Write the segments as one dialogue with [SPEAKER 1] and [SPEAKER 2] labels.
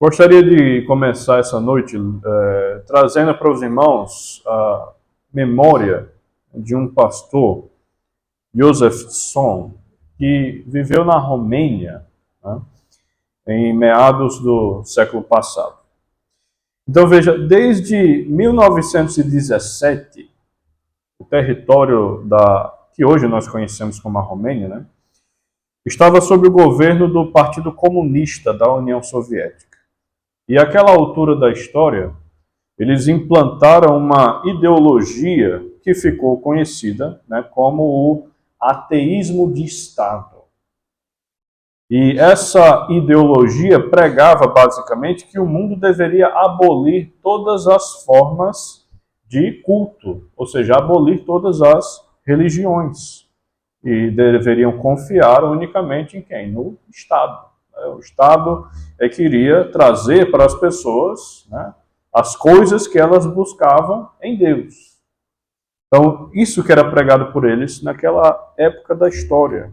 [SPEAKER 1] Gostaria de começar essa noite trazendo para os irmãos a memória de um pastor, Joseph Tson, que viveu na Romênia, né, em meados do século passado. Então veja, desde 1917, o território que hoje nós conhecemos como a Romênia, né, estava sob o governo do Partido Comunista da União Soviética. E àquela altura da história, eles implantaram uma ideologia que ficou conhecida, né, como o ateísmo de Estado. E essa ideologia pregava basicamente que o mundo deveria abolir todas as formas de culto, ou seja, abolir todas as religiões. E deveriam confiar unicamente em quem? No Estado. O Estado queria trazer para as pessoas, né, as coisas que elas buscavam em Deus. Então, isso que era pregado por eles naquela época da história.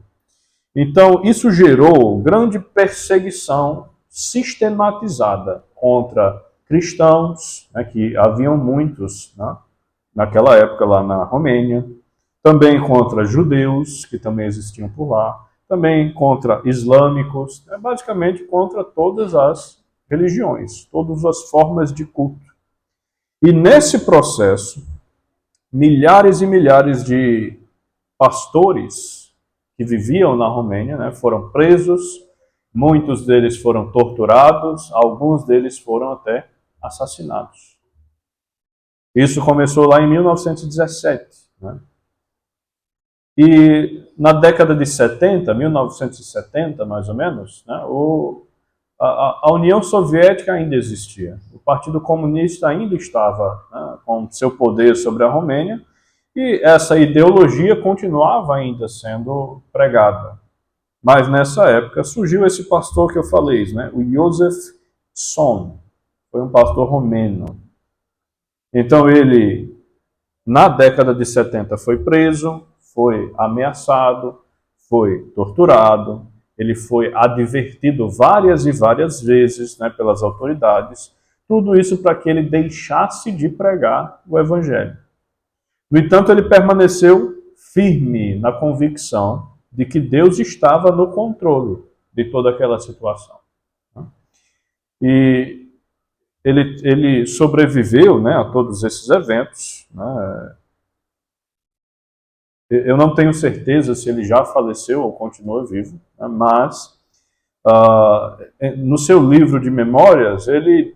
[SPEAKER 1] Então, isso gerou grande perseguição sistematizada contra cristãos, né, que haviam muitos, né, naquela época lá na Romênia, também contra judeus, que também existiam por lá, também contra islâmicos, basicamente contra todas as religiões, todas as formas de culto. E nesse processo, milhares e milhares de pastores que viviam na Romênia, né, foram presos, muitos deles foram torturados, alguns deles foram até assassinados. Isso começou lá em 1917, né? E na década de 70, 1970 mais ou menos, né, a União Soviética ainda existia. O Partido Comunista ainda estava, né, com seu poder sobre a Romênia, e essa ideologia continuava ainda sendo pregada. Mas nessa época surgiu esse pastor que eu falei, né, o Joseph Tson, foi um pastor romeno. Então ele, na década de 70, foi preso, foi ameaçado, foi torturado, ele foi advertido várias e várias vezes, né, pelas autoridades, tudo isso para que ele deixasse de pregar o Evangelho. No entanto, ele permaneceu firme na convicção de que Deus estava no controle de toda aquela situação. E ele sobreviveu, né, a todos esses eventos, né. Eu não tenho certeza se ele já faleceu ou continua vivo, né, mas no seu livro de memórias, ele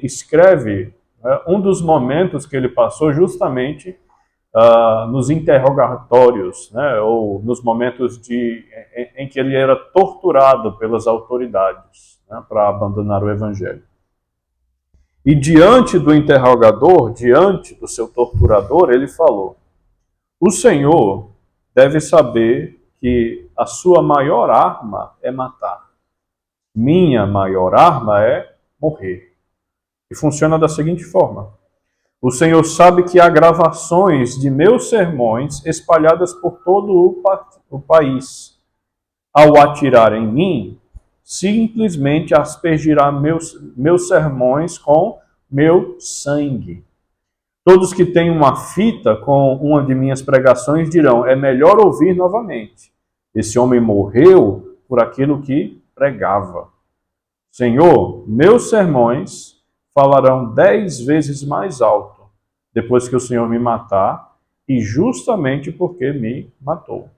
[SPEAKER 1] escreve, né, um dos momentos que ele passou justamente nos interrogatórios, né, ou nos momentos em que ele era torturado pelas autoridades, né, para abandonar o Evangelho. E diante do interrogador, diante do seu torturador, ele falou: o Senhor deve saber que a sua maior arma é matar. Minha maior arma é morrer. E funciona da seguinte forma: o Senhor sabe que há gravações de meus sermões espalhadas por todo o país. Ao atirar em mim, simplesmente aspergirá meus sermões com meu sangue. Todos que têm uma fita com uma de minhas pregações dirão: é melhor ouvir novamente. Esse homem morreu por aquilo que pregava. Senhor, meus sermões falarão 10 vezes mais alto depois que o Senhor me matar, e justamente porque me matou.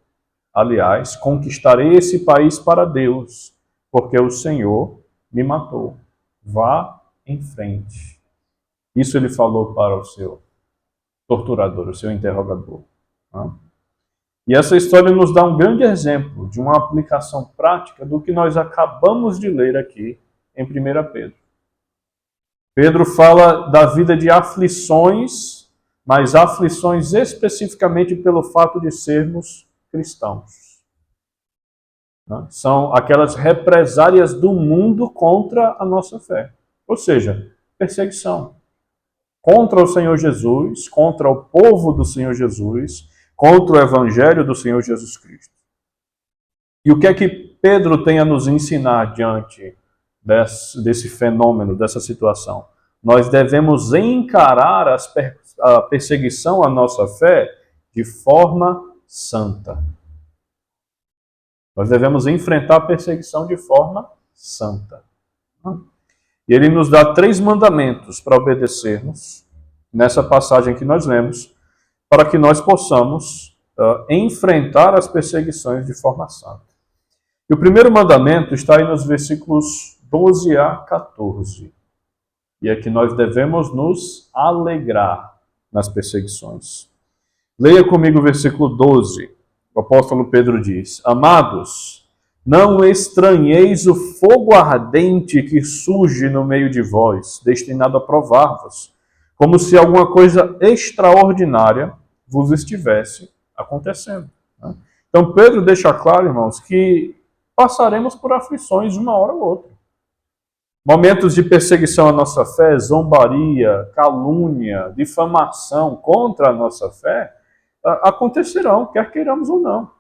[SPEAKER 1] Aliás, conquistarei esse país para Deus, porque o Senhor me matou. Vá em frente. Isso ele falou para o seu torturador, o seu interrogador. E essa história nos dá um grande exemplo de uma aplicação prática do que nós acabamos de ler aqui em 1 Pedro. Pedro fala da vida de aflições, mas aflições especificamente pelo fato de sermos cristãos. São aquelas represálias do mundo contra a nossa fé. Ou seja, perseguição. Contra o Senhor Jesus, contra o povo do Senhor Jesus, contra o Evangelho do Senhor Jesus Cristo. E o que é que Pedro tem a nos ensinar diante desse fenômeno, dessa situação. Nós devemos encarar a perseguição à nossa fé de forma santa. Nós devemos enfrentar a perseguição de forma santa. E ele nos dá 3 mandamentos para obedecermos, nessa passagem que nós lemos, para que nós possamos enfrentar as perseguições de forma santa. E o primeiro mandamento está aí nos versículos 12 a 14. E é que nós devemos nos alegrar nas perseguições. Leia comigo o versículo 12. O apóstolo Pedro diz: Amados, não estranheis o fogo ardente que surge no meio de vós, destinado a provar-vos, como se alguma coisa extraordinária vos estivesse acontecendo. Então Pedro deixa claro, irmãos, que passaremos por aflições uma hora ou outra. Momentos de perseguição à nossa fé, zombaria, calúnia, difamação contra a nossa fé, acontecerão, quer queiramos ou não.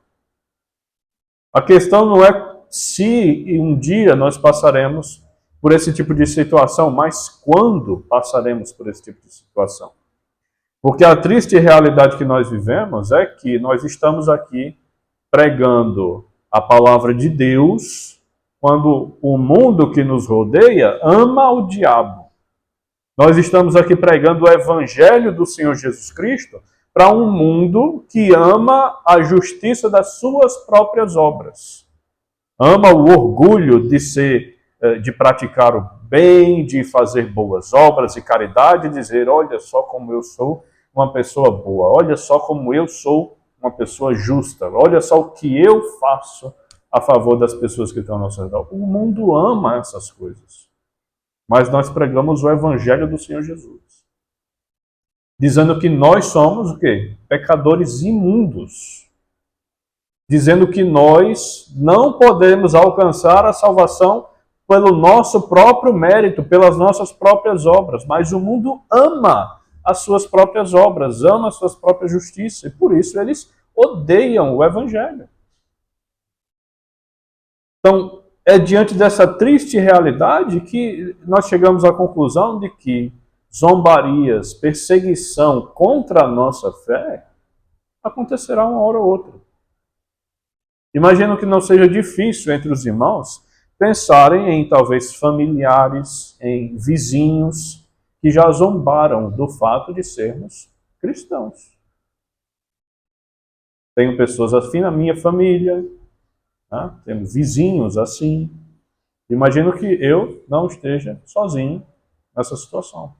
[SPEAKER 1] A questão não é se um dia nós passaremos por esse tipo de situação, mas quando passaremos por esse tipo de situação. Porque a triste realidade que nós vivemos é que nós estamos aqui pregando a palavra de Deus, quando o mundo que nos rodeia ama o diabo. Nós estamos aqui pregando o evangelho do Senhor Jesus Cristo para um mundo que ama a justiça das suas próprias obras. Ama o orgulho de praticar o bem, de fazer boas obras e caridade, e dizer: olha só como eu sou uma pessoa boa, olha só como eu sou uma pessoa justa, olha só o que eu faço a favor das pessoas que estão ao nosso redor. O mundo ama essas coisas. Mas nós pregamos o evangelho do Senhor Jesus, dizendo que nós somos o quê? Pecadores imundos. Dizendo que nós não podemos alcançar a salvação pelo nosso próprio mérito, pelas nossas próprias obras. Mas o mundo ama as suas próprias obras, ama a sua própria justiça. E por isso eles odeiam o evangelho. Então, é diante dessa triste realidade que nós chegamos à conclusão de que zombarias, perseguição contra a nossa fé acontecerá uma hora ou outra. Imagino que não seja difícil entre os irmãos pensarem em talvez familiares, em vizinhos que já zombaram do fato de sermos cristãos. Tenho pessoas assim na minha família, temos vizinhos assim. Imagino que eu não esteja sozinho nessa situação.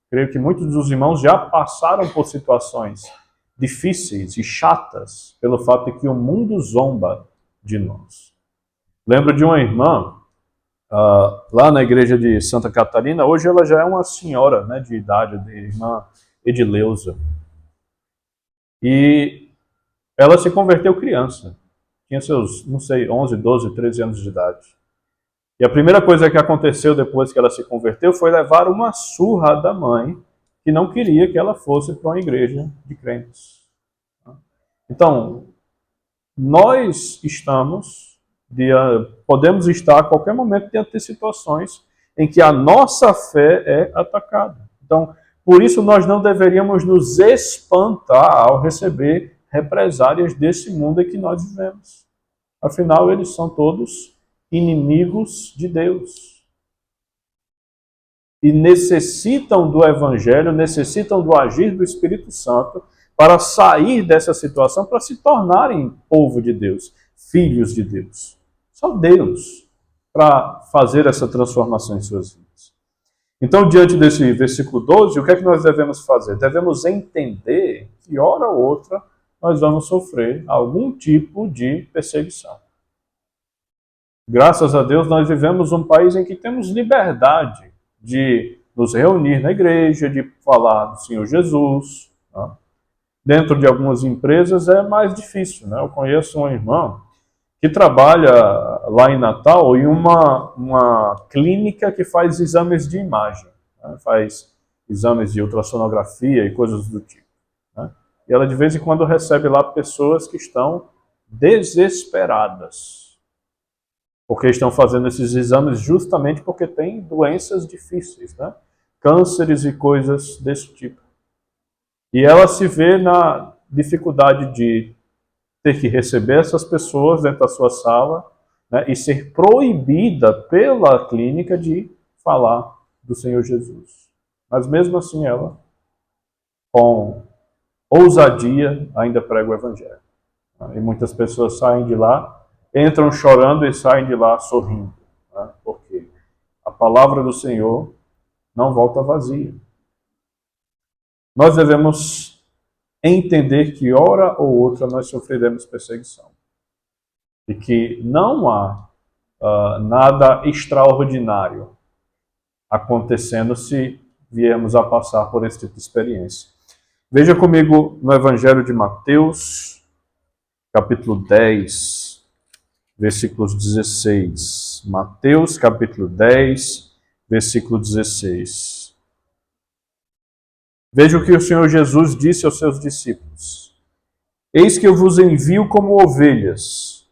[SPEAKER 1] Creio que muitos dos irmãos já passaram por situações difíceis e chatas pelo fato de que o mundo zomba de nós. Lembro de uma irmã lá na igreja de Santa Catarina. Hoje ela já é uma senhora, né, de idade, a irmã Edileuza. E ela se converteu criança. Tinha seus, 11, 12, 13 anos de idade. E a primeira coisa que aconteceu depois que ela se converteu foi levar uma surra da mãe, que não queria que ela fosse para uma igreja de crentes. Então, nós podemos estar a qualquer momento diante de situações em que a nossa fé é atacada. Então, por isso nós não deveríamos nos espantar ao receber represálias desse mundo em que nós vivemos. Afinal, eles são todos inimigos de Deus. E necessitam do Evangelho, necessitam do agir do Espírito Santo para sair dessa situação, para se tornarem povo de Deus, filhos de Deus. Só Deus para fazer essa transformação em suas vidas. Então, diante desse versículo 12, o que é que nós devemos fazer? Devemos entender que, hora ou outra, nós vamos sofrer algum tipo de perseguição. Graças a Deus, nós vivemos um país em que temos liberdade de nos reunir na igreja, de falar do Senhor Jesus. Dentro de algumas empresas é mais difícil. Eu conheço uma irmã que trabalha lá em Natal em uma clínica que faz exames de imagem. Faz exames de ultrassonografia e coisas do tipo. E ela de vez em quando recebe lá pessoas que estão desesperadas. Porque estão fazendo esses exames justamente porque tem doenças difíceis, né? Cânceres e coisas desse tipo. E ela se vê na dificuldade de ter que receber essas pessoas dentro da sua sala, né, e ser proibida pela clínica de falar do Senhor Jesus. Mas mesmo assim ela, com ousadia, ainda prega o Evangelho. E muitas pessoas saem de lá, entram chorando e saem de lá sorrindo. Né, porque a palavra do Senhor não volta vazia. Nós devemos entender que hora ou outra nós sofreremos perseguição. E que não há nada extraordinário acontecendo se viermos a passar por esse tipo de experiência. Veja comigo no Evangelho de Mateus, capítulo 10, versículos 16. Mateus, capítulo 10, versículo 16. Veja o que o Senhor Jesus disse aos seus discípulos. Eis que eu vos envio como ovelhas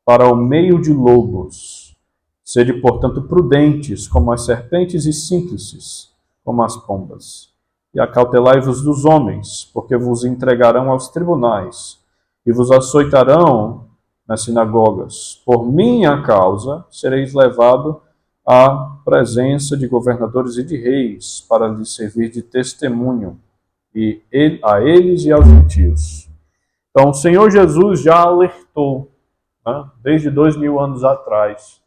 [SPEAKER 1] para o meio de lobos. Sede, portanto, prudentes como as serpentes e simples como as pombas. E acautelai-vos dos homens, porque vos entregarão aos tribunais e vos açoitarão nas sinagogas. Por minha causa sereis levado à presença de governadores e de reis, para lhes servir de testemunho a eles e aos gentios. Então, o Senhor Jesus já alertou, né, desde 2000 anos atrás,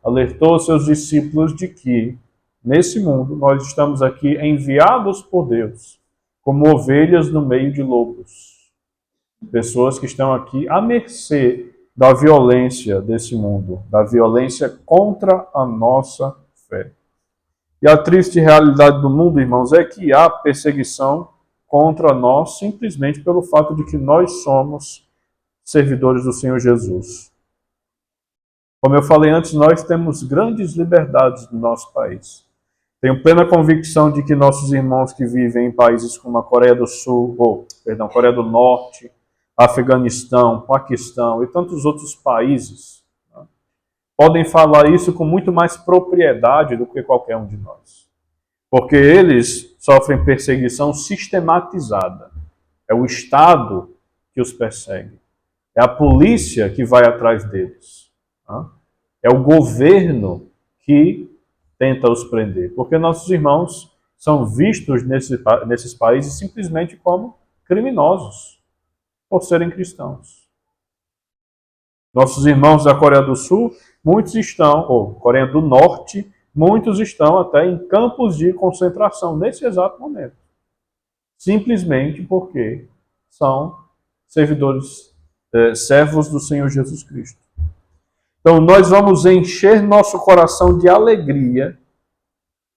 [SPEAKER 1] alertou os seus discípulos de que, nesse mundo, nós estamos aqui enviados por Deus, como ovelhas no meio de lobos. Pessoas que estão aqui à mercê da violência desse mundo, da violência contra a nossa fé. E a triste realidade do mundo, irmãos, é que há perseguição contra nós simplesmente pelo fato de que nós somos servidores do Senhor Jesus. Como eu falei antes, nós temos grandes liberdades no nosso país. Tenho plena convicção de que nossos irmãos que vivem em países como a Coreia do Sul, Coreia do Norte, Afeganistão, Paquistão e tantos outros países, né, podem falar isso com muito mais propriedade do que qualquer um de nós. Porque eles sofrem perseguição sistematizada. É o Estado que os persegue. É a polícia que vai atrás deles. É o governo que tenta os prender. Porque nossos irmãos são vistos nesses países simplesmente como criminosos, por serem cristãos. Nossos irmãos da Coreia do Sul, muitos estão, ou Coreia do Norte, muitos estão até em campos de concentração nesse exato momento. Simplesmente porque são servos do Senhor Jesus Cristo. Então nós vamos encher nosso coração de alegria,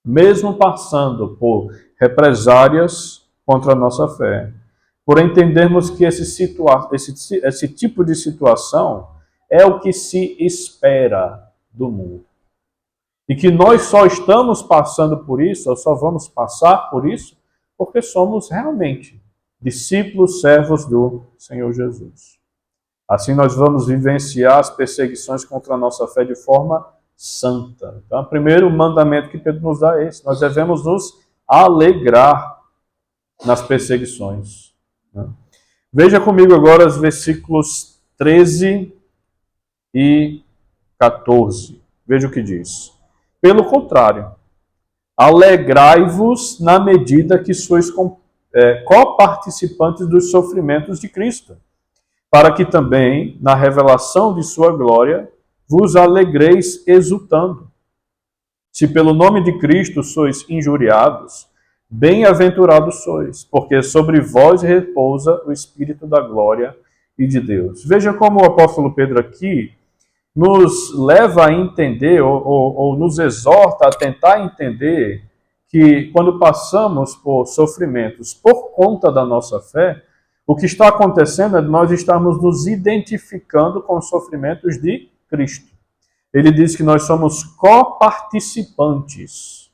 [SPEAKER 1] mesmo passando por represárias contra a nossa fé, por entendermos que esse tipo de situação é o que se espera do mundo. E que nós só estamos passando por isso, ou só vamos passar por isso, porque somos realmente discípulos, servos do Senhor Jesus. Assim nós vamos vivenciar as perseguições contra a nossa fé de forma santa. Então, o primeiro mandamento que Pedro nos dá é esse. Nós devemos nos alegrar nas perseguições. Veja comigo agora os versículos 13 e 14. Veja o que diz. Pelo contrário, alegrai-vos na medida que sois coparticipantes dos sofrimentos de Cristo, para que também, na revelação de sua glória, vos alegreis exultando. Se pelo nome de Cristo sois injuriados, bem-aventurados sois, porque sobre vós repousa o Espírito da glória e de Deus. Veja como o apóstolo Pedro aqui nos leva a entender, ou nos exorta a tentar entender, que quando passamos por sofrimentos por conta da nossa fé, o que está acontecendo é nós estarmos nos identificando com os sofrimentos de Cristo. Ele diz que nós somos coparticipantes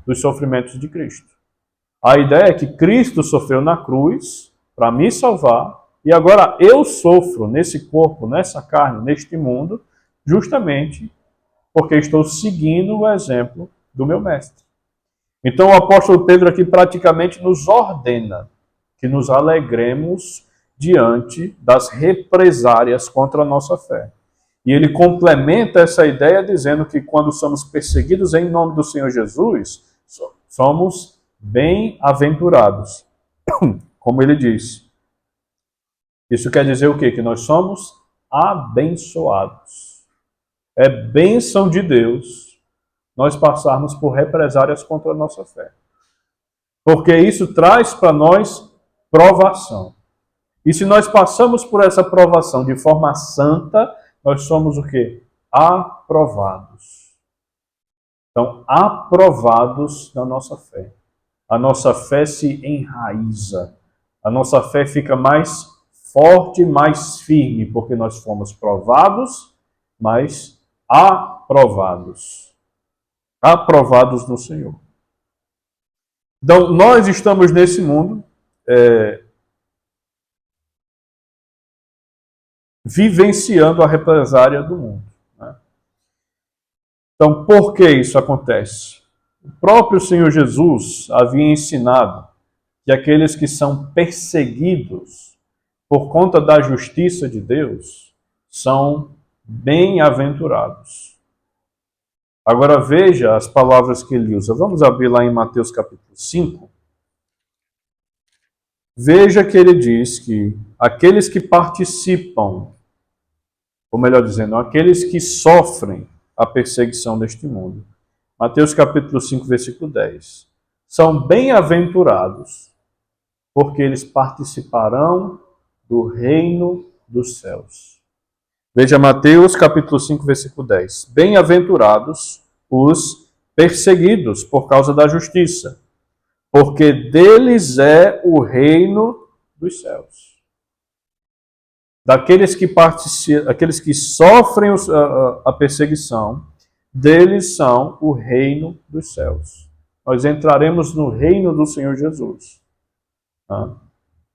[SPEAKER 1] dos sofrimentos de Cristo. A ideia é que Cristo sofreu na cruz para me salvar, e agora eu sofro nesse corpo, nessa carne, neste mundo, justamente porque estou seguindo o exemplo do meu mestre. Então o apóstolo Pedro aqui praticamente nos ordena que nos alegremos diante das represárias contra a nossa fé. E ele complementa essa ideia dizendo que quando somos perseguidos em nome do Senhor Jesus, somos bem-aventurados. Como ele diz. Isso quer dizer o quê? Que nós somos abençoados. É bênção de Deus nós passarmos por represárias contra a nossa fé. Porque isso traz para nós provação. E se nós passamos por essa provação de forma santa, nós somos o quê? Aprovados. Então, aprovados na nossa fé. A nossa fé se enraiza. A nossa fé fica mais forte, mais firme, porque nós fomos provados, mas aprovados. Aprovados no Senhor. Então, nós estamos nesse mundo vivenciando a represária do mundo. Né? Então, por que isso acontece? O próprio Senhor Jesus havia ensinado que aqueles que são perseguidos por conta da justiça de Deus são bem-aventurados. Agora veja as palavras que ele usa. Vamos abrir lá em Mateus capítulo 5. Veja que ele diz que aqueles que participam, ou melhor dizendo, aqueles que sofrem a perseguição deste mundo. Mateus capítulo 5, versículo 10. São bem-aventurados, porque eles participarão do reino dos céus. Veja Mateus capítulo 5, versículo 10. Bem-aventurados os perseguidos por causa da justiça, porque deles é o reino dos céus. Daqueles que participam, aqueles que sofrem a perseguição, deles são o reino dos céus. Nós entraremos no reino do Senhor Jesus.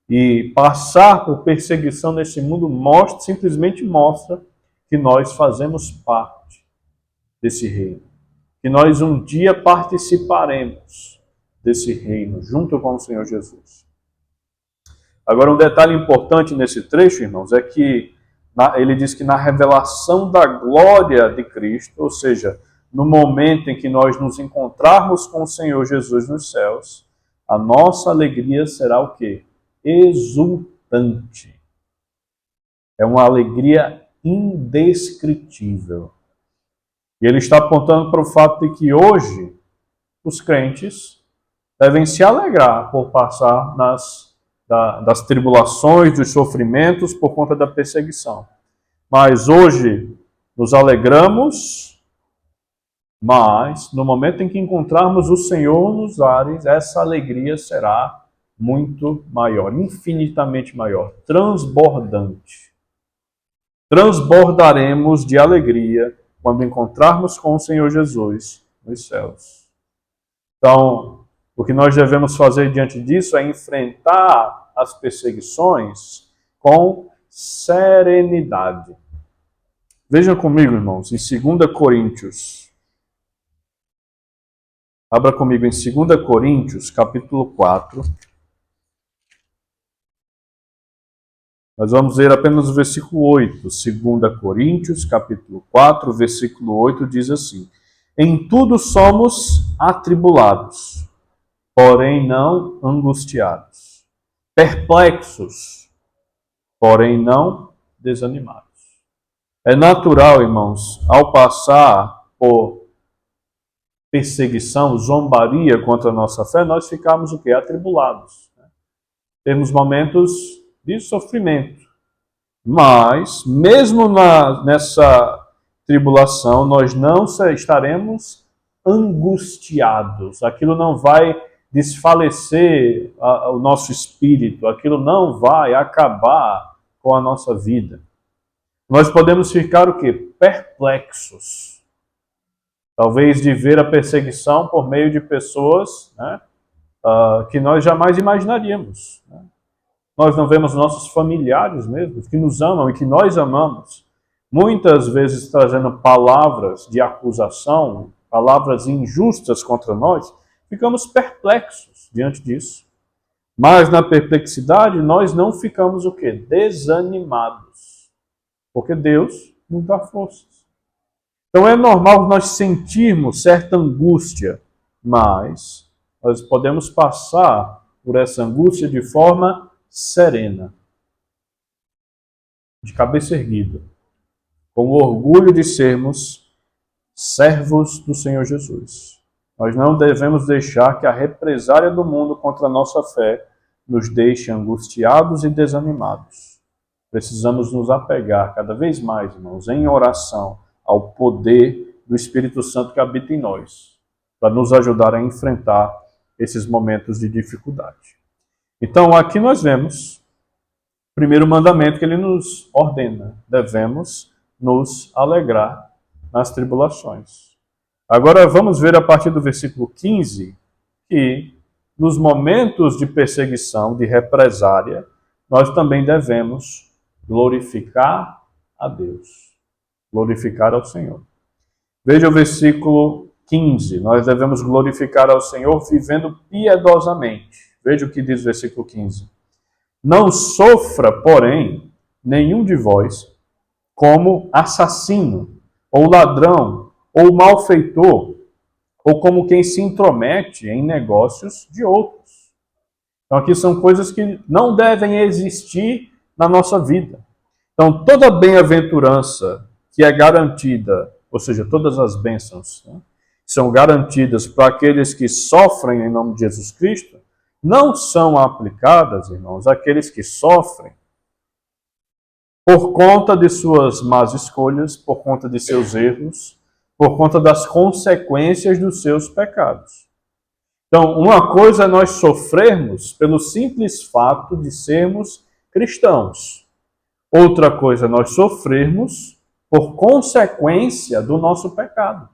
[SPEAKER 1] E passar por perseguição nesse mundo simplesmente mostra que nós fazemos parte desse reino. Que nós um dia participaremos desse reino, junto com o Senhor Jesus. Agora, um detalhe importante nesse trecho, irmãos, é que ele diz que na revelação da glória de Cristo, ou seja, no momento em que nós nos encontrarmos com o Senhor Jesus nos céus, a nossa alegria será o quê? Exultante. É uma alegria indescritível. E ele está apontando para o fato de que hoje os crentes devem se alegrar por passar das tribulações, dos sofrimentos por conta da perseguição. Mas hoje nos alegramos, mas no momento em que encontrarmos o Senhor nos ares, essa alegria será muito maior, infinitamente maior, transbordante. Transbordaremos de alegria quando encontrarmos com o Senhor Jesus nos céus. Então, o que nós devemos fazer diante disso é enfrentar as perseguições com serenidade. Vejam comigo, irmãos, em 2 Coríntios. Abra comigo em 2 Coríntios, capítulo 4. Nós vamos ver apenas o versículo 8. 2 Coríntios, capítulo 4, versículo 8, diz assim: Em tudo somos atribulados, porém não angustiados, perplexos, porém não desanimados. É natural, irmãos, ao passar por perseguição, zombaria contra a nossa fé, nós ficamos o quê? Atribulados. Temos momentos de sofrimento. Mas, mesmo nessa tribulação, nós não estaremos angustiados. Aquilo não vai desfalecer o nosso espírito. Aquilo não vai acabar com a nossa vida. Nós podemos ficar o quê? Perplexos. Talvez de ver a perseguição por meio de pessoas, né, que nós jamais imaginaríamos. Né? Nós não vemos nossos familiares mesmo, que nos amam e que nós amamos. muitas vezes trazendo palavras de acusação, palavras injustas contra nós, ficamos perplexos diante disso. Mas na perplexidade nós não ficamos o quê? Desanimados. Porque Deus nos dá forças. Então é normal nós sentirmos certa angústia, mas nós podemos passar por essa angústia de forma serena, de cabeça erguida, com o orgulho de sermos servos do Senhor Jesus. Nós não devemos deixar que a represália do mundo contra a nossa fé nos deixe angustiados e desanimados. Precisamos nos apegar cada vez mais, irmãos, em oração ao poder do Espírito Santo que habita em nós, para nos ajudar a enfrentar esses momentos de dificuldade. Então, aqui nós vemos o primeiro mandamento que ele nos ordena: devemos nos alegrar nas tribulações. Agora vamos ver a partir do versículo 15 que nos momentos de perseguição, de represália, nós também devemos glorificar a Deus, glorificar ao Senhor. Veja o versículo 15. Nós devemos glorificar ao Senhor vivendo piedosamente. Veja o que diz o versículo 15. Não sofra, porém, nenhum de vós como assassino, ou ladrão, ou malfeitor, ou como quem se intromete em negócios de outros. Então aqui são coisas que não devem existir na nossa vida. Então toda bem-aventurança que é garantida, ou seja, todas as bênçãos, né, são garantidas para aqueles que sofrem em nome de Jesus Cristo, não são aplicadas, irmãos, àqueles que sofrem por conta de suas más escolhas, por conta de seus erros, por conta das consequências dos seus pecados. Então, uma coisa é nós sofrermos pelo simples fato de sermos cristãos. Outra coisa é nós sofrermos por consequência do nosso pecado.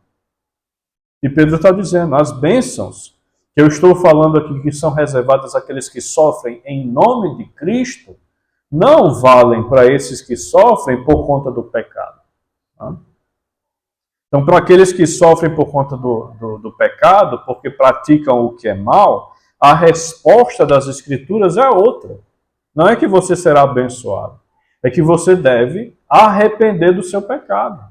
[SPEAKER 1] E Pedro está dizendo, as bênçãos que eu estou falando aqui, que são reservadas àqueles que sofrem em nome de Cristo, não valem para esses que sofrem por conta do pecado. Tá? Então, para aqueles que sofrem por conta do pecado, porque praticam o que é mal, a resposta das Escrituras é outra. Não é que você será abençoado, é que você deve arrepender do seu pecado.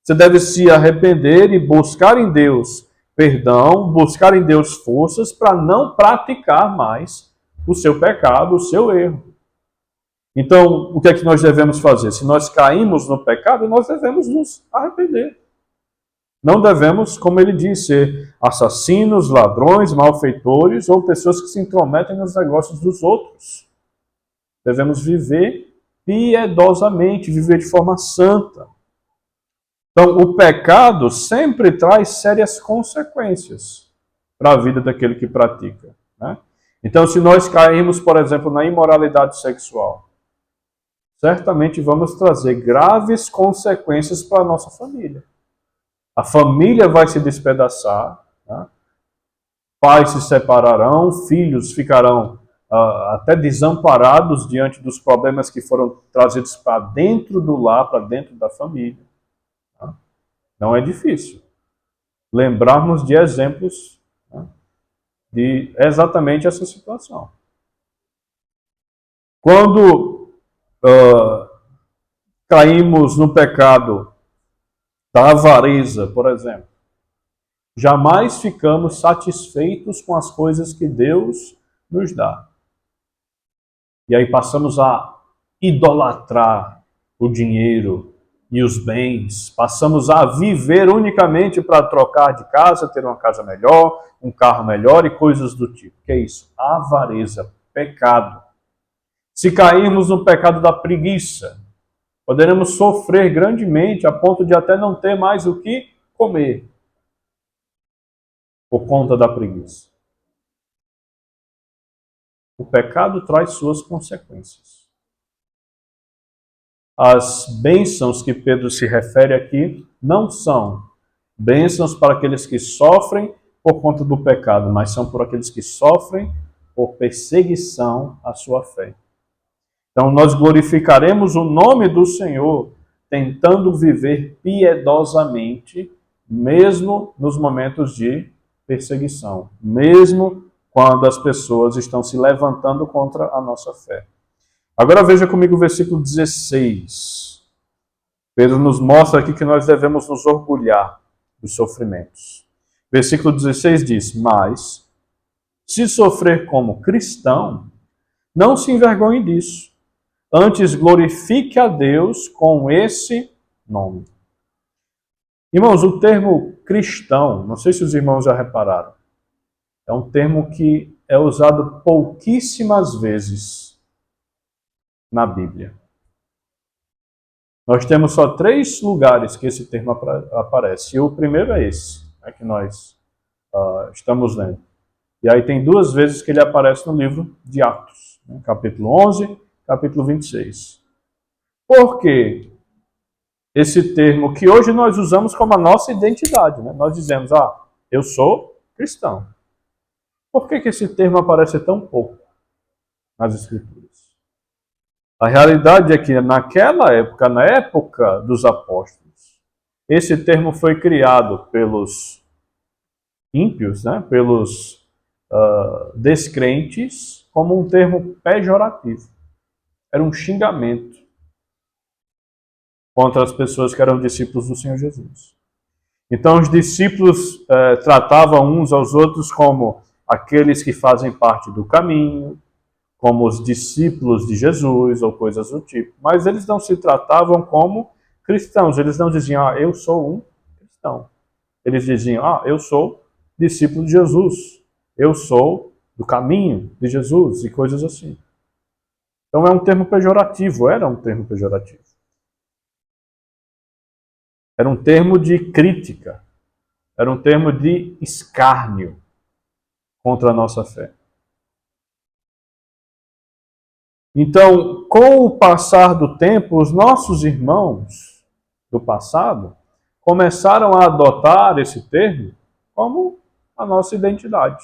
[SPEAKER 1] Você deve se arrepender e buscar em Deus perdão, buscar em Deus forças para não praticar mais o seu pecado, o seu erro. Então, o que é que nós devemos fazer? Se nós caímos no pecado, nós devemos nos arrepender. Não devemos, como ele diz, ser assassinos, ladrões, malfeitores ou pessoas que se intrometem nos negócios dos outros. Devemos viver piedosamente, viver de forma santa. Então, o pecado sempre traz sérias consequências para a vida daquele que pratica, né? Então, se nós cairmos, por exemplo, na imoralidade sexual, certamente vamos trazer graves consequências para a nossa família. A família vai se despedaçar, né? Pais se separarão, filhos ficarão até desamparados diante dos problemas que foram trazidos para dentro do lar, para dentro da família. Tá? Não é difícil lembrarmos de exemplos, né, de exatamente essa situação. Quando caímos no pecado da avareza, por exemplo, jamais ficamos satisfeitos com as coisas que Deus nos dá. E aí passamos a idolatrar o dinheiro e os bens, passamos a viver unicamente para trocar de casa, ter uma casa melhor, um carro melhor e coisas do tipo. Que é isso? Avareza, pecado. Se cairmos no pecado da preguiça, poderemos sofrer grandemente a ponto de até não ter mais o que comer por conta da preguiça. O pecado traz suas consequências. As bênçãos que Pedro se refere aqui não são bênçãos para aqueles que sofrem por conta do pecado, mas são por aqueles que sofrem por perseguição à sua fé. Então nós glorificaremos o nome do Senhor tentando viver piedosamente, mesmo nos momentos de perseguição, mesmo quando as pessoas estão se levantando contra a nossa fé. Agora veja comigo o versículo 16. Pedro nos mostra aqui que nós devemos nos orgulhar dos sofrimentos. Versículo 16 diz: mas, se sofrer como cristão, não se envergonhe disso. Antes glorifique a Deus com esse nome. Irmãos, o termo cristão, não sei se os irmãos já repararam, é um termo que é usado pouquíssimas vezes na Bíblia. Nós temos só 3 lugares que esse termo aparece. E o primeiro é esse, que nós estamos lendo. E aí tem 2 vezes que ele aparece no livro de Atos, capítulo 11, capítulo 26. Por quê? Esse termo que hoje nós usamos como a nossa identidade. Nós dizemos, eu sou cristão. Por que esse termo aparece tão pouco nas Escrituras? A realidade é que naquela época, na época dos apóstolos, esse termo foi criado pelos ímpios, pelos descrentes, como um termo pejorativo. Era um xingamento contra as pessoas que eram discípulos do Senhor Jesus. Então os discípulos tratavam uns aos outros como aqueles que fazem parte do caminho, como os discípulos de Jesus ou coisas do tipo. Mas eles não se tratavam como cristãos. Eles não diziam, eu sou um cristão. Eles diziam, eu sou discípulo de Jesus. Eu sou do caminho de Jesus e coisas assim. Então é um termo pejorativo, era um termo pejorativo. Era um termo de crítica. Era um termo de escárnio contra a nossa fé. Então, com o passar do tempo, os nossos irmãos do passado começaram a adotar esse termo como a nossa identidade.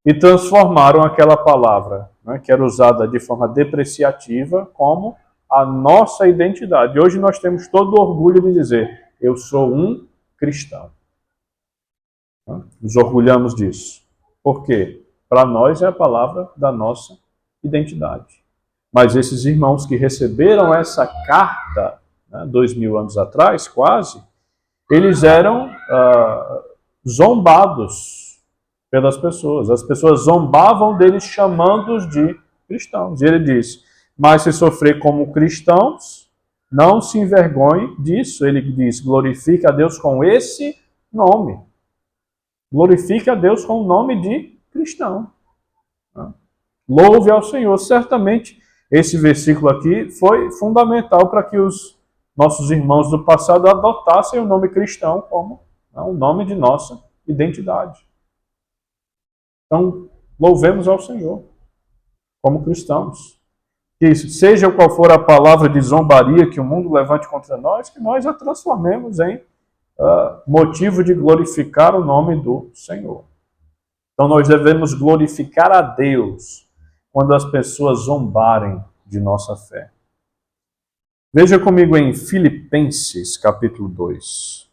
[SPEAKER 1] E transformaram aquela palavra, que era usada de forma depreciativa, como a nossa identidade. Hoje nós temos todo o orgulho de dizer, eu sou um cristão. Nos orgulhamos disso. Por quê? Para nós é a palavra da nossa identidade. Mas esses irmãos que receberam essa carta, 2000 anos atrás, quase, eles eram zombados pelas pessoas. As pessoas zombavam deles chamando-os de cristãos. E ele diz, mas se sofrer como cristãos, não se envergonhe disso. Ele diz, glorifique a Deus com esse nome. Glorifique a Deus com o nome de cristão. Louve ao Senhor. Certamente, esse versículo aqui foi fundamental para que os nossos irmãos do passado adotassem o nome cristão como o nome de nossa identidade. Então, louvemos ao Senhor como cristãos. Que seja qual for a palavra de zombaria que o mundo levante contra nós, que nós a transformemos em motivo de glorificar o nome do Senhor. Então nós devemos glorificar a Deus quando as pessoas zombarem de nossa fé. Veja comigo em Filipenses, capítulo 2.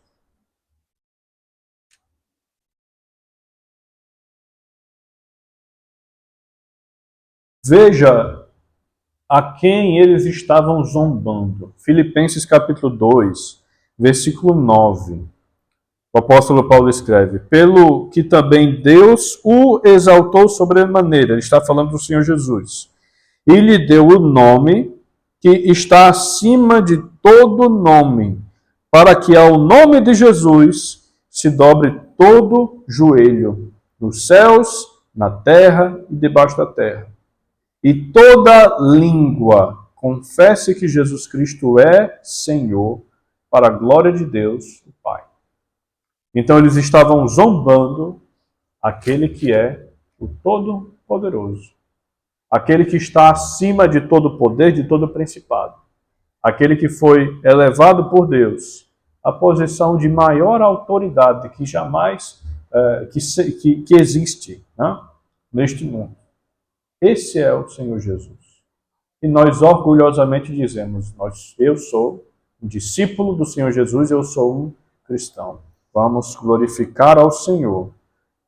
[SPEAKER 1] Veja a quem eles estavam zombando. Filipenses, capítulo 2, versículo 9. O apóstolo Paulo escreve, pelo que também Deus o exaltou sobremaneira, ele está falando do Senhor Jesus, e lhe deu o nome que está acima de todo nome, para que ao nome de Jesus se dobre todo joelho, nos céus, na terra e debaixo da terra, e toda língua confesse que Jesus Cristo é Senhor, para a glória de Deus, o Pai. Então eles estavam zombando aquele que é o Todo-Poderoso. Aquele que está acima de todo poder, de todo principado. Aquele que foi elevado por Deus à posição de maior autoridade que jamais que existe neste mundo. Esse é o Senhor Jesus. E nós orgulhosamente dizemos, eu sou um discípulo do Senhor Jesus, eu sou um cristão. Vamos glorificar ao Senhor,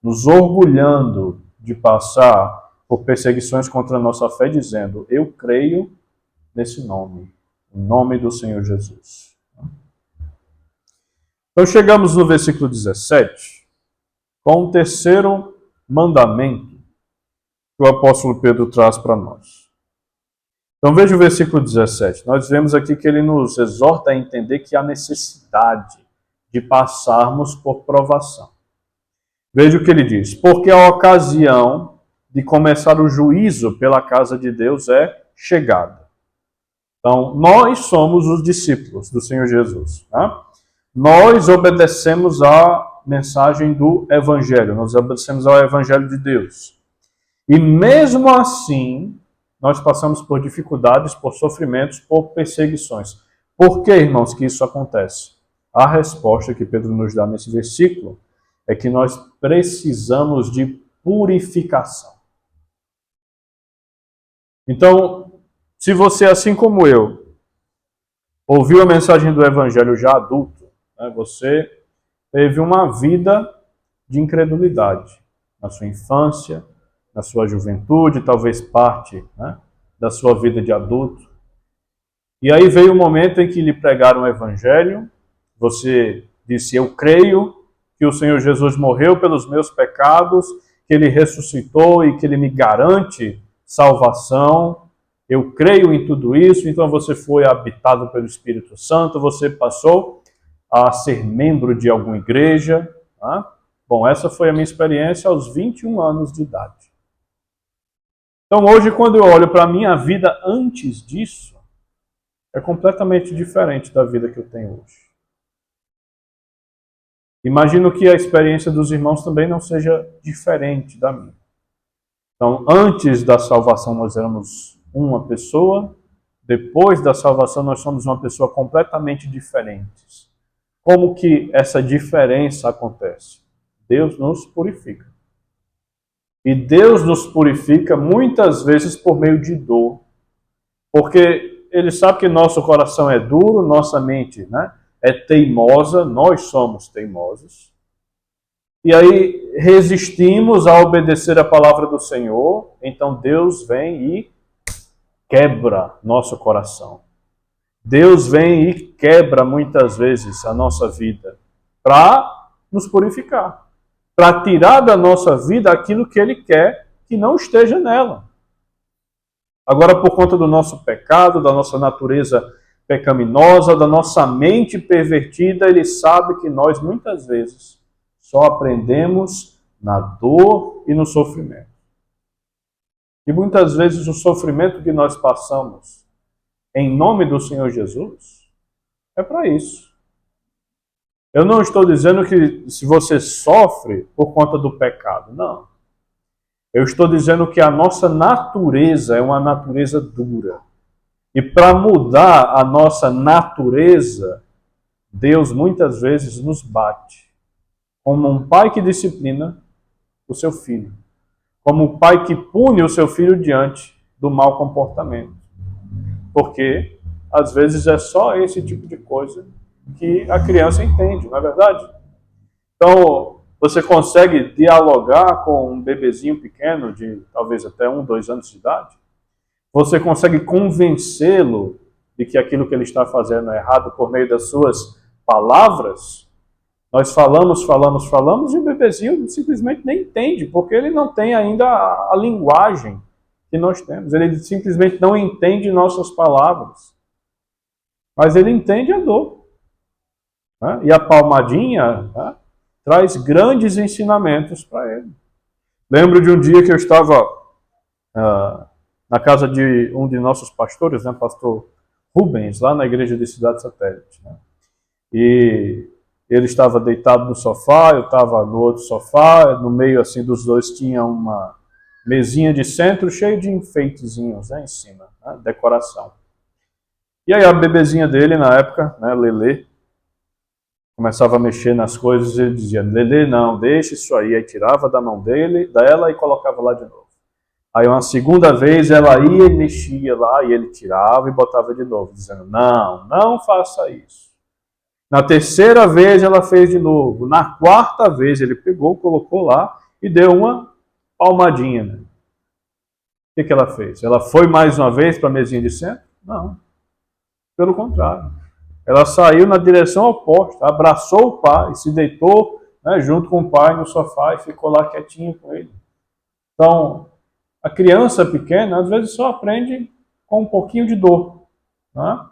[SPEAKER 1] nos orgulhando de passar por perseguições contra a nossa fé, dizendo, eu creio nesse nome, em nome do Senhor Jesus. Então chegamos no versículo 17, com o terceiro mandamento que o apóstolo Pedro traz para nós. Então veja o versículo 17. Nós vemos aqui que ele nos exorta a entender que há necessidade de passarmos por provação. Veja o que ele diz. Porque a ocasião de começar o juízo pela casa de Deus é chegada. Então, nós somos os discípulos do Senhor Jesus. Tá? Nós obedecemos à mensagem do Evangelho. Nós obedecemos ao Evangelho de Deus. E mesmo assim, nós passamos por dificuldades, por sofrimentos, por perseguições. Por que, irmãos, que isso acontece? A resposta que Pedro nos dá nesse versículo é que nós precisamos de purificação. Então, se você, assim como eu, ouviu a mensagem do Evangelho já adulto, né, você teve uma vida de incredulidade na sua infância, na sua juventude, talvez parte, né, da sua vida de adulto. E aí veio o momento em que lhe pregaram o Evangelho, você disse, eu creio que o Senhor Jesus morreu pelos meus pecados, que Ele ressuscitou e que Ele me garante salvação. Eu creio em tudo isso, então você foi habitado pelo Espírito Santo, você passou a ser membro de alguma igreja. Tá? Bom, essa foi a minha experiência aos 21 anos de idade. Então hoje, quando eu olho para a minha vida antes disso, é completamente diferente da vida que eu tenho hoje. Imagino que a experiência dos irmãos também não seja diferente da minha. Então, antes da salvação nós éramos uma pessoa, depois da salvação nós somos uma pessoa completamente diferente. Como que essa diferença acontece? Deus nos purifica. E Deus nos purifica muitas vezes por meio de dor. Porque Ele sabe que nosso coração é duro, nossa mente, né, é teimosa, nós somos teimosos. E aí resistimos a obedecer a palavra do Senhor, então Deus vem e quebra nosso coração. Deus vem e quebra muitas vezes a nossa vida para nos purificar, para tirar da nossa vida aquilo que Ele quer que não esteja nela. Agora, por conta do nosso pecado, da nossa natureza pecaminosa, da nossa mente pervertida, Ele sabe que nós, muitas vezes, só aprendemos na dor e no sofrimento. E muitas vezes o sofrimento que nós passamos em nome do Senhor Jesus é para isso. Eu não estou dizendo que se você sofre por conta do pecado, não. Eu estou dizendo que a nossa natureza é uma natureza dura. E para mudar a nossa natureza, Deus muitas vezes nos bate. Como um pai que disciplina o seu filho. Como um pai que pune o seu filho diante do mau comportamento. Porque, às vezes, é só esse tipo de coisa que a criança entende, não é verdade? Então, você consegue dialogar com um bebezinho pequeno, de talvez até 1, 2 anos de idade? Você consegue convencê-lo de que aquilo que ele está fazendo é errado por meio das suas palavras? Nós falamos e o bebezinho simplesmente nem entende, porque ele não tem ainda a linguagem que nós temos. Ele simplesmente não entende nossas palavras. Mas ele entende a dor. Né? E a palmadinha, né, traz grandes ensinamentos para ele. Lembro de um dia que eu estava na casa de um de nossos pastores, né, pastor Rubens, lá na igreja de Cidade Satélite. Né? E ele estava deitado no sofá, eu estava no outro sofá, no meio assim dos dois tinha uma mesinha de centro cheia de enfeitezinhos, né, em cima, né, decoração. E aí a bebezinha dele na época, né, Lelê, começava a mexer nas coisas e ele dizia, Lelê, não, deixa isso aí. Aí tirava da mão dela e colocava lá de novo. Aí uma segunda vez ela ia e mexia lá, e ele tirava e botava de novo, dizendo, não, não faça isso. Na terceira vez ela fez de novo. Na quarta vez ele pegou, colocou lá e deu uma palmadinha. Né? O que ela fez? Ela foi mais uma vez para a mesinha de centro? Não. Pelo contrário. Ela saiu na direção oposta, abraçou o pai, se deitou, né, junto com o pai no sofá e ficou lá quietinho com ele. Então, a criança pequena, às vezes, só aprende com um pouquinho de dor. Né?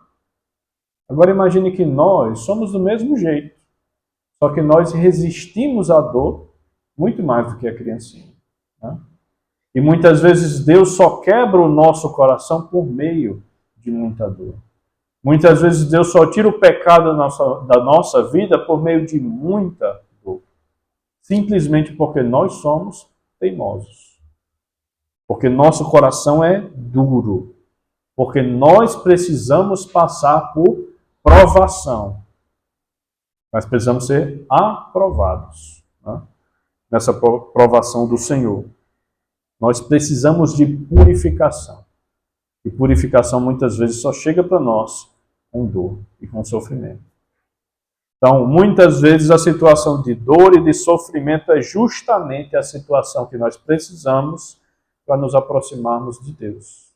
[SPEAKER 1] Agora, imagine que nós somos do mesmo jeito, só que nós resistimos à dor muito mais do que a criancinha. Né? E muitas vezes Deus só quebra o nosso coração por meio de muita dor. Muitas vezes Deus só tira o pecado da nossa vida por meio de muita dor. Simplesmente porque nós somos teimosos. Porque nosso coração é duro. Porque nós precisamos passar por provação. Nós precisamos ser aprovados, né? Nessa provação do Senhor. Nós precisamos de purificação. E purificação muitas vezes só chega para nós com dor e com sofrimento. Então, muitas vezes a situação de dor e de sofrimento é justamente a situação que nós precisamos para nos aproximarmos de Deus.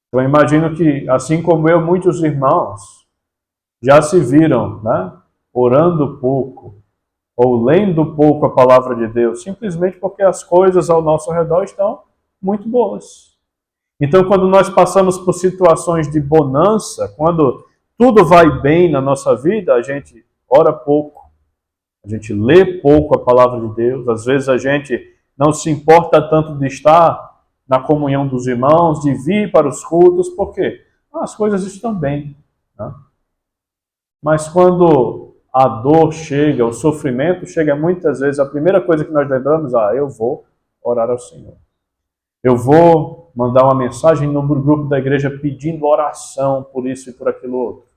[SPEAKER 1] Então, eu imagino que, assim como eu, muitos irmãos já se viram, né, orando pouco ou lendo pouco a palavra de Deus, simplesmente porque as coisas ao nosso redor estão muito boas. Então, quando nós passamos por situações de bonança, quando tudo vai bem na nossa vida, a gente ora pouco, a gente lê pouco a palavra de Deus, às vezes a gente não se importa tanto de estar na comunhão dos irmãos, de vir para os cultos, porque as coisas estão bem. Né? Mas quando a dor chega, o sofrimento chega, muitas vezes a primeira coisa que nós lembramos, eu vou orar ao Senhor. Eu vou mandar uma mensagem no grupo da igreja pedindo oração por isso e por aquilo outro.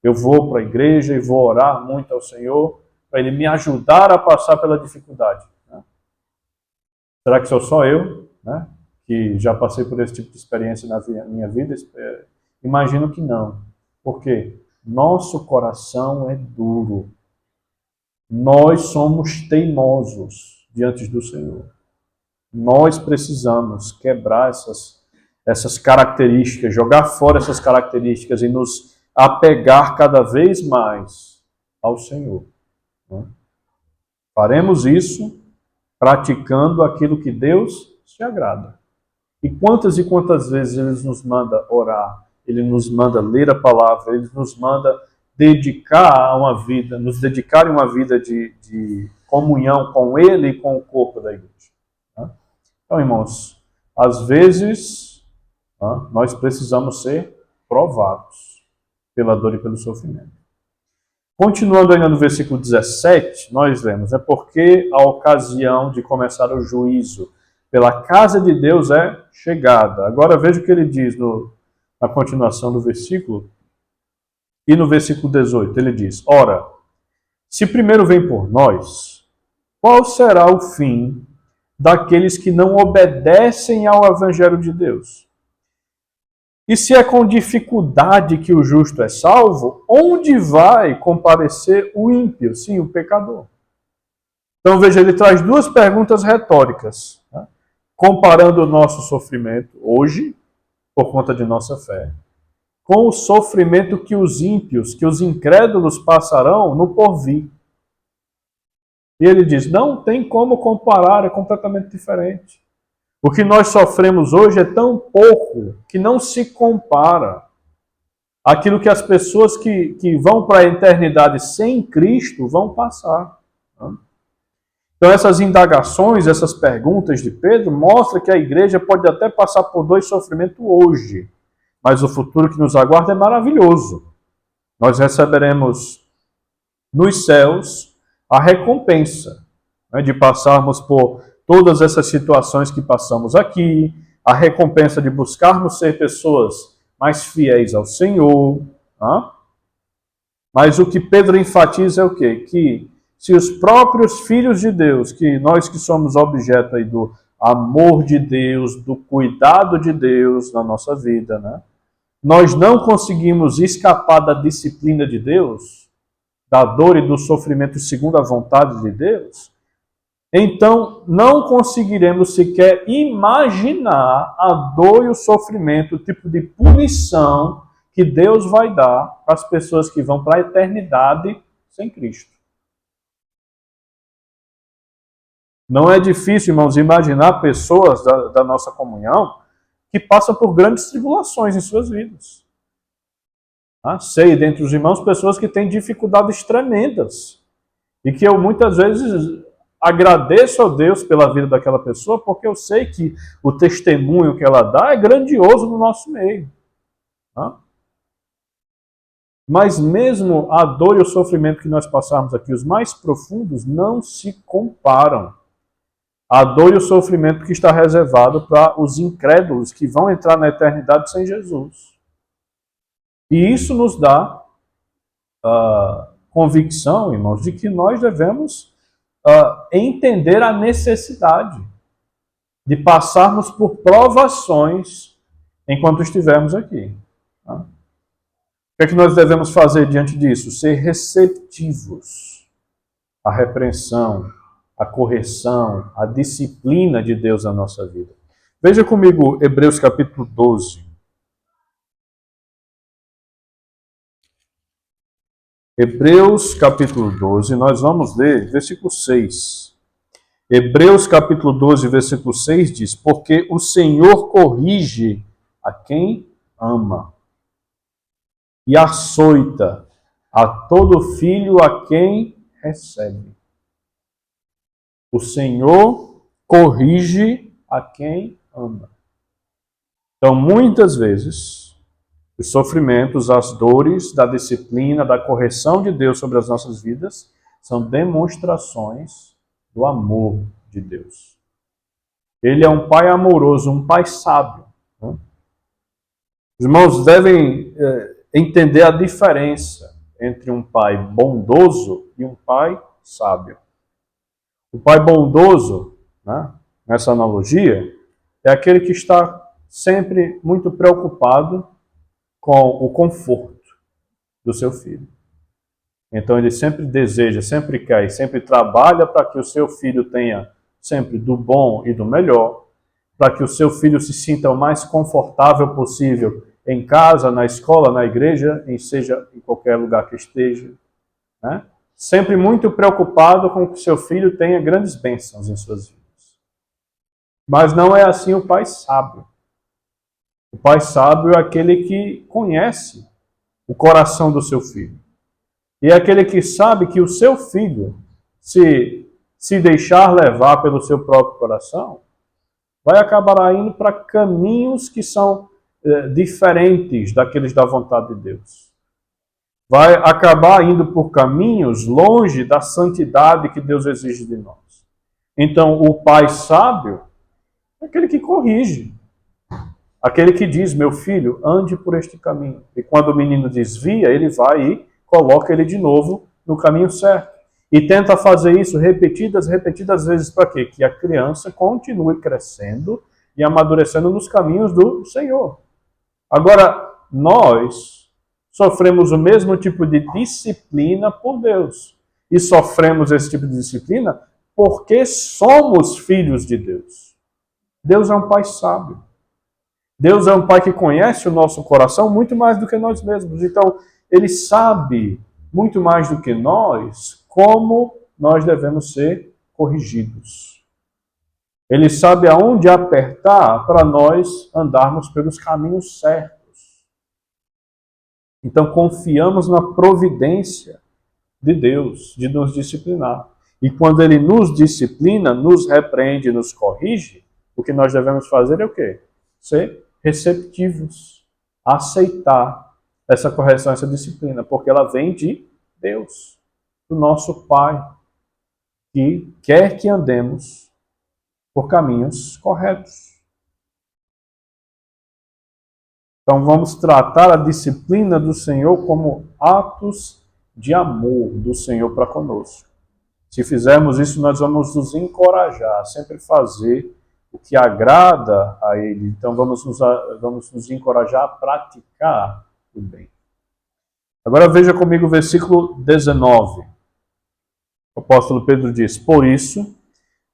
[SPEAKER 1] Eu vou para a igreja e vou orar muito ao Senhor para Ele me ajudar a passar pela dificuldade. Né? Será que sou só eu, né, que já passei por esse tipo de experiência na minha vida? Imagino que não. Por quê? Nosso coração é duro. Nós somos teimosos diante do Senhor. Nós precisamos quebrar essas características, jogar fora essas características e nos apegar cada vez mais ao Senhor. Né? Faremos isso praticando aquilo que Deus se agrada. E quantas vezes Ele nos manda orar, Ele nos manda ler a palavra, Ele nos manda nos dedicar a uma vida de comunhão com Ele e com o corpo da igreja. Então, irmãos, às vezes nós precisamos ser provados pela dor e pelo sofrimento. Continuando ainda no versículo 17, nós lemos, é porque a ocasião de começar o juízo pela casa de Deus é chegada. Agora veja o que ele diz na continuação do versículo. E no versículo 18 ele diz, ora, se primeiro vem por nós, qual será o fim daqueles que não obedecem ao Evangelho de Deus? E se é com dificuldade que o justo é salvo, onde vai comparecer o ímpio? Sim, o pecador. Então veja, ele traz duas perguntas retóricas, né? Comparando o nosso sofrimento hoje, por conta de nossa fé, com o sofrimento que os ímpios, que os incrédulos passarão no porvir. E ele diz, não tem como comparar, é completamente diferente. O que nós sofremos hoje é tão pouco que não se compara àquilo que as pessoas que vão para a eternidade sem Cristo vão passar. Então essas indagações, essas perguntas de Pedro mostram que a igreja pode até passar por dois sofrimentos hoje, mas o futuro que nos aguarda é maravilhoso. Nós receberemos nos céus a recompensa, né, de passarmos por todas essas situações que passamos aqui, a recompensa de buscarmos ser pessoas mais fiéis ao Senhor. Tá? Mas o que Pedro enfatiza é o quê? Que se os próprios filhos de Deus, que nós que somos objeto aí do amor de Deus, do cuidado de Deus na nossa vida, né? Nós não conseguimos escapar da disciplina de Deus, da dor e do sofrimento segundo a vontade de Deus, então não conseguiremos sequer imaginar a dor e o sofrimento, o tipo de punição que Deus vai dar para as pessoas que vão para a eternidade sem Cristo. Não é difícil, irmãos, imaginar pessoas da nossa comunhão que passam por grandes tribulações em suas vidas. Sei, dentre os irmãos, pessoas que têm dificuldades tremendas. E que eu muitas vezes agradeço a Deus pela vida daquela pessoa, porque eu sei que o testemunho que ela dá é grandioso no nosso meio. Mas mesmo a dor e o sofrimento que nós passamos aqui, os mais profundos, não se comparam à dor e o sofrimento que está reservado para os incrédulos que vão entrar na eternidade sem Jesus. E isso nos dá convicção, irmãos, de que nós devemos entender a necessidade de passarmos por provações enquanto estivermos aqui. O que é que nós devemos fazer diante disso? Ser receptivos à repreensão, à correção, à disciplina de Deus na nossa vida. Veja comigo Hebreus capítulo 12. Hebreus capítulo 12, nós vamos ler versículo 6. Hebreus capítulo 12, versículo 6 diz: porque o Senhor corrige a quem ama e açoita a todo filho a quem recebe. O Senhor corrige a quem ama. Então, muitas vezes, os sofrimentos, as dores da disciplina, da correção de Deus sobre as nossas vidas são demonstrações do amor de Deus. Ele é um pai amoroso, um pai sábio. Os irmãos devem entender a diferença entre um pai bondoso e um pai sábio. O pai bondoso, nessa analogia, é aquele que está sempre muito preocupado com o conforto do seu filho. Então ele sempre deseja, sempre quer e sempre trabalha para que o seu filho tenha sempre do bom e do melhor, para que o seu filho se sinta o mais confortável possível em casa, na escola, na igreja, seja em qualquer lugar que esteja. Sempre muito preocupado com que o seu filho tenha grandes bênçãos em suas vidas. Mas não é assim o pai sábio. O pai sábio é aquele que conhece o coração do seu filho. E é aquele que sabe que o seu filho, se deixar levar pelo seu próprio coração, vai acabar indo para caminhos que são diferentes daqueles da vontade de Deus. Vai acabar indo por caminhos longe da santidade que Deus exige de nós. Então, o pai sábio é aquele que corrige. Aquele que diz, meu filho, ande por este caminho. E quando o menino desvia, ele vai e coloca ele de novo no caminho certo. E tenta fazer isso repetidas vezes para quê? Que a criança continue crescendo e amadurecendo nos caminhos do Senhor. Agora, nós sofremos o mesmo tipo de disciplina por Deus. E sofremos esse tipo de disciplina porque somos filhos de Deus. Deus é um pai sábio. Deus é um pai que conhece o nosso coração muito mais do que nós mesmos. Então, ele sabe muito mais do que nós como nós devemos ser corrigidos. Ele sabe aonde apertar para nós andarmos pelos caminhos certos. Então, confiamos na providência de Deus de nos disciplinar. E quando ele nos disciplina, nos repreende, nos corrige, o que nós devemos fazer é o quê? Ser receptivos, aceitar essa correção, essa disciplina, porque ela vem de Deus, do nosso Pai, que quer que andemos por caminhos corretos. Então vamos tratar a disciplina do Senhor como atos de amor do Senhor para conosco. Se fizermos isso, nós vamos nos encorajar a sempre fazer o que agrada a Ele. Então vamos nos encorajar a praticar o bem. Agora veja comigo o versículo 19. O apóstolo Pedro diz: por isso,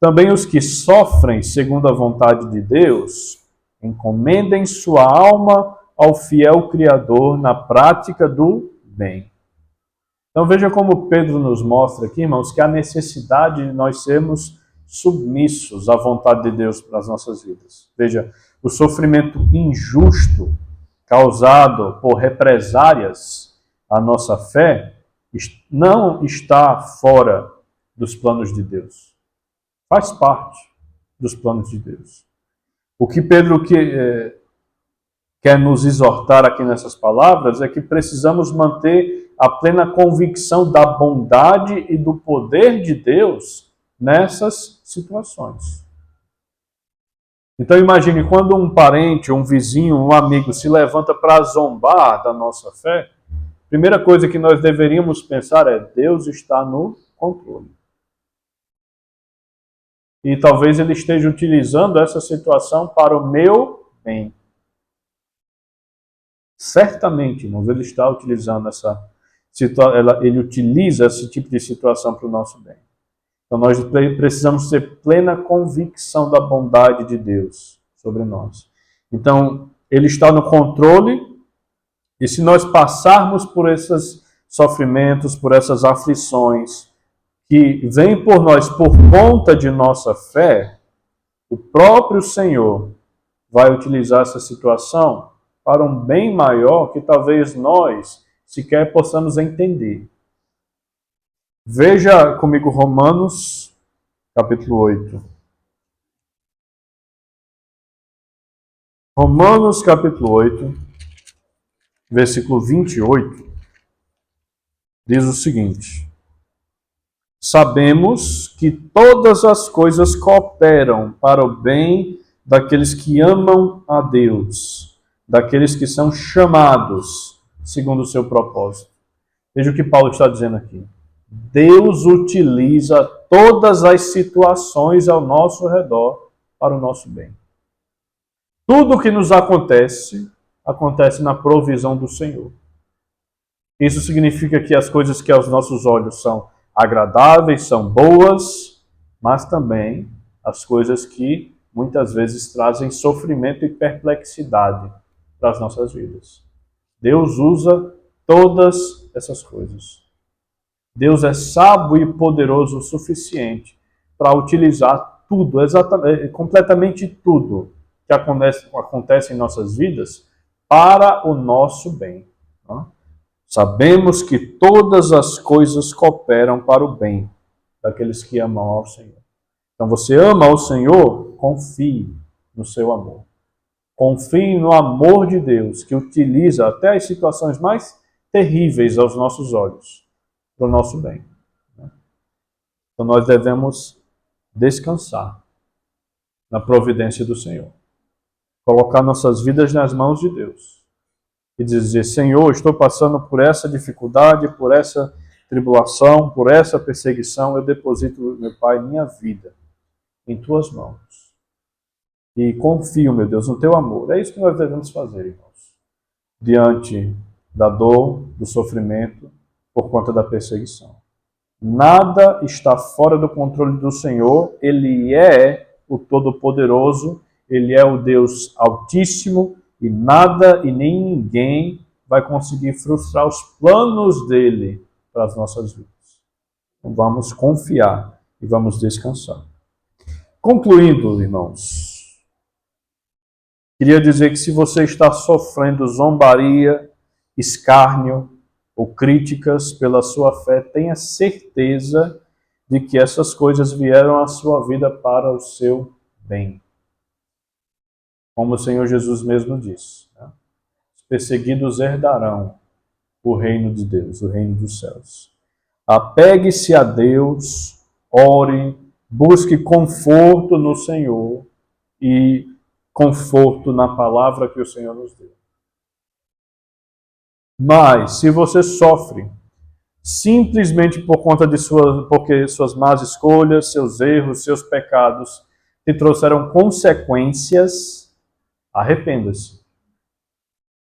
[SPEAKER 1] também os que sofrem segundo a vontade de Deus, encomendem sua alma ao fiel Criador na prática do bem. Então veja como Pedro nos mostra aqui, irmãos, que há necessidade de nós sermos submissos à vontade de Deus para as nossas vidas. Veja, o sofrimento injusto causado por represárias à nossa fé não está fora dos planos de Deus. Faz parte dos planos de Deus. O que Pedro quer nos exortar aqui nessas palavras é que precisamos manter a plena convicção da bondade e do poder de Deus nessas situações. Então imagine quando um parente, um vizinho, um amigo se levanta para zombar da nossa fé, a primeira coisa que nós deveríamos pensar é: Deus está no controle. E talvez Ele esteja utilizando essa situação para o meu bem. Certamente, irmãos, Ele está utilizando Ele utiliza esse tipo de situação para o nosso bem. Então nós precisamos ter plena convicção da bondade de Deus sobre nós. Então, Ele está no controle, e se nós passarmos por esses sofrimentos, por essas aflições que vêm por nós por conta de nossa fé, o próprio Senhor vai utilizar essa situação para um bem maior que talvez nós sequer possamos entender. Veja comigo Romanos, capítulo 8. Romanos, capítulo 8, versículo 28, diz o seguinte: sabemos que todas as coisas cooperam para o bem daqueles que amam a Deus, daqueles que são chamados segundo o seu propósito. Veja o que Paulo está dizendo aqui. Deus utiliza todas as situações ao nosso redor para o nosso bem. Tudo o que nos acontece, acontece na provisão do Senhor. Isso significa que as coisas que aos nossos olhos são agradáveis, são boas, mas também as coisas que muitas vezes trazem sofrimento e perplexidade para as nossas vidas. Deus usa todas essas coisas. Deus é sábio e poderoso o suficiente para utilizar tudo, exatamente, completamente tudo que acontece em nossas vidas para o nosso bem. Tá? Sabemos que todas as coisas cooperam para o bem daqueles que amam ao Senhor. Então você ama ao Senhor, confie no seu amor. Confie no amor de Deus, que utiliza até as situações mais terríveis aos nossos olhos, para o nosso bem. Então nós devemos descansar na providência do Senhor. Colocar nossas vidas nas mãos de Deus. E dizer: Senhor, estou passando por essa dificuldade, por essa tribulação, por essa perseguição, eu deposito, meu Pai, minha vida em Tuas mãos. E confio, meu Deus, no Teu amor. É isso que nós devemos fazer, irmãos. Diante da dor, do sofrimento, por conta da perseguição. Nada está fora do controle do Senhor. Ele é o Todo-Poderoso, Ele é o Deus Altíssimo, e nada e nem ninguém vai conseguir frustrar os planos dele para as nossas vidas. Então vamos confiar e vamos descansar. Concluindo, irmãos, queria dizer que se você está sofrendo zombaria, escárnio ou críticas pela sua fé, tenha certeza de que essas coisas vieram à sua vida para o seu bem. Como o Senhor Jesus mesmo disse, né? Os perseguidos herdarão o reino de Deus, o reino dos céus. Apegue-se a Deus, ore, busque conforto no Senhor e conforto na palavra que o Senhor nos deu. Mas, se você sofre simplesmente por conta de porque suas más escolhas, seus erros, seus pecados te trouxeram consequências, arrependa-se.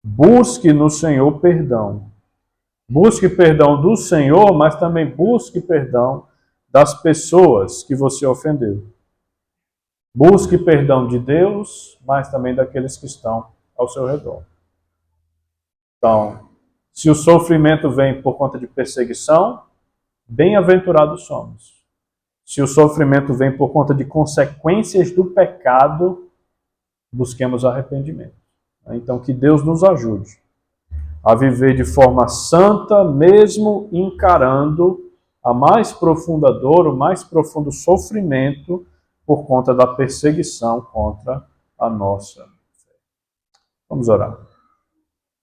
[SPEAKER 1] Busque no Senhor perdão. Busque perdão do Senhor, mas também busque perdão das pessoas que você ofendeu. Busque perdão de Deus, mas também daqueles que estão ao seu redor. Então, se o sofrimento vem por conta de perseguição, bem-aventurados somos. Se o sofrimento vem por conta de consequências do pecado, busquemos arrependimento. Então, que Deus nos ajude a viver de forma santa, mesmo encarando a mais profunda dor, o mais profundo sofrimento por conta da perseguição contra a nossa fé. Vamos orar.